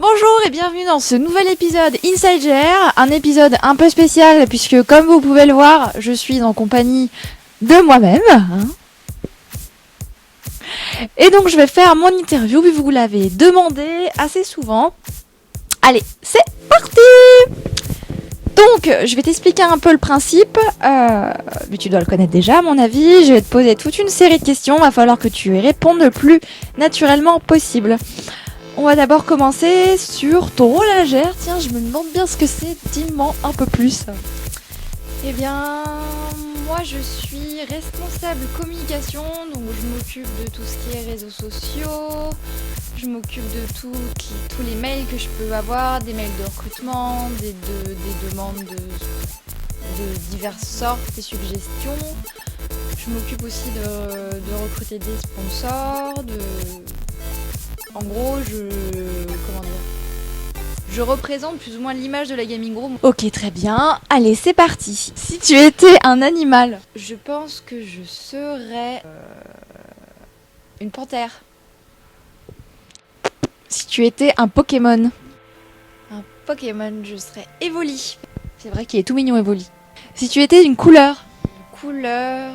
Bonjour et bienvenue dans ce nouvel épisode Inside GR, un épisode un peu spécial puisque comme vous pouvez le voir, je suis en compagnie de moi-même. Et donc je vais faire mon interview, puis vous l'avez demandé assez souvent. Allez, c'est parti! Donc, je vais t'expliquer un peu le principe, mais tu dois le connaître déjà à mon avis. Je vais te poser toute une série de questions, il va falloir que tu y répondes le plus naturellement possible. On va d'abord commencer sur ton rôle à la GR. Tiens, je me demande bien ce que c'est, dis-moi un peu plus. Eh bien, moi je suis responsable communication, donc je m'occupe de tout ce qui est réseaux sociaux, je m'occupe de tous les mails que je peux avoir, des mails de recrutement, des demandes de diverses sortes, des suggestions. Je m'occupe aussi de recruter des sponsors, en gros, je représente plus ou moins l'image de la gaming room. Ok, très bien. Allez, c'est parti. Si tu étais un animal, je pense que je serais une panthère. Si tu étais un Pokémon. Un Pokémon, je serais Evoli. C'est vrai qu'il est tout mignon, Evoli. Si tu étais une couleur. Une couleur...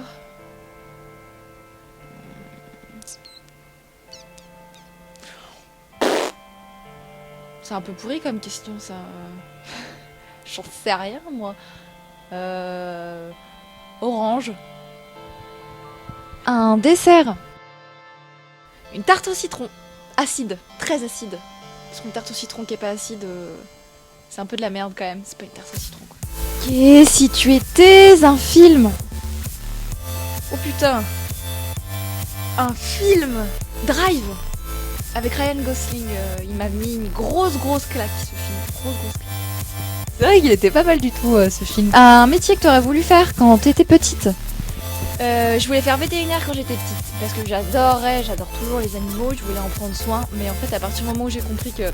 C'est un peu pourri comme question, ça. J'en sais rien, moi. Orange. Un dessert. Une tarte au citron. Acide. Très acide. Parce qu'une tarte au citron qui est pas acide, c'est un peu de la merde quand même. C'est pas une tarte au citron, quoi. Ok, si tu étais un film. Oh putain. Un film. Drive. Avec Ryan Gosling, il m'a mis une grosse claque, ce film. Grosse claque. C'est vrai qu'il était pas mal du tout, ce film. Un métier que t'aurais voulu faire quand t'étais petite? Je voulais faire vétérinaire quand j'étais petite. Parce que j'adore toujours les animaux, je voulais en prendre soin. Mais en fait, à partir du moment où j'ai compris que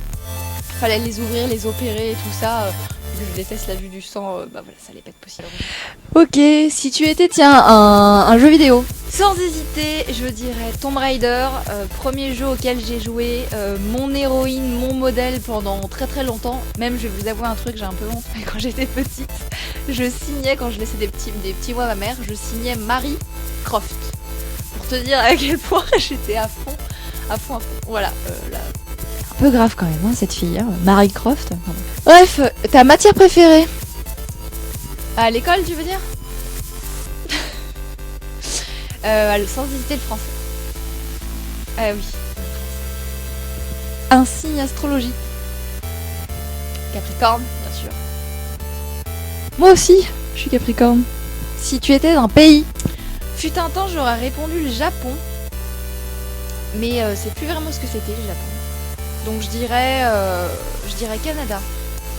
fallait les ouvrir, les opérer et tout ça, vu que je déteste la vue du sang, bah voilà, ça allait pas être possible. Ok, si tu étais, tiens, un jeu vidéo. Sans hésiter, je dirais Tomb Raider, premier jeu auquel j'ai joué, mon héroïne, mon modèle pendant très longtemps. Même, je vais vous avouer un truc, j'ai un peu honte, mais quand j'étais petite, je signais, quand je laissais des petits mots à ma mère, je signais Mary Croft. Pour te dire à quel point j'étais à fond. Voilà, là. Un peu grave quand même, hein, cette fille, hein, Mary Croft. Bref, ta matière préférée? À l'école, tu veux dire? Sans hésiter, le français. Ah oui. Un signe astrologique. Capricorne, bien sûr. Moi aussi, je suis Capricorne. Si tu étais un pays? Fut un temps, j'aurais répondu le Japon. Mais c'est plus vraiment ce que c'était, le Japon. Donc je dirais Canada.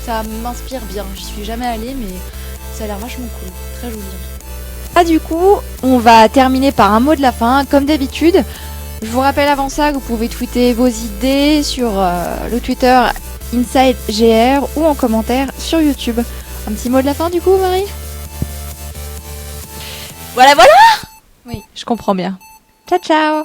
Ça m'inspire bien. J'y suis jamais allée, mais ça a l'air vachement cool. Très joli. Ah, du coup, on va terminer par un mot de la fin, comme d'habitude. Je vous rappelle avant ça que vous pouvez tweeter vos idées sur le Twitter InsideGR ou en commentaire sur YouTube. Un petit mot de la fin du coup, Marie? Voilà. Oui, je comprends bien. Ciao.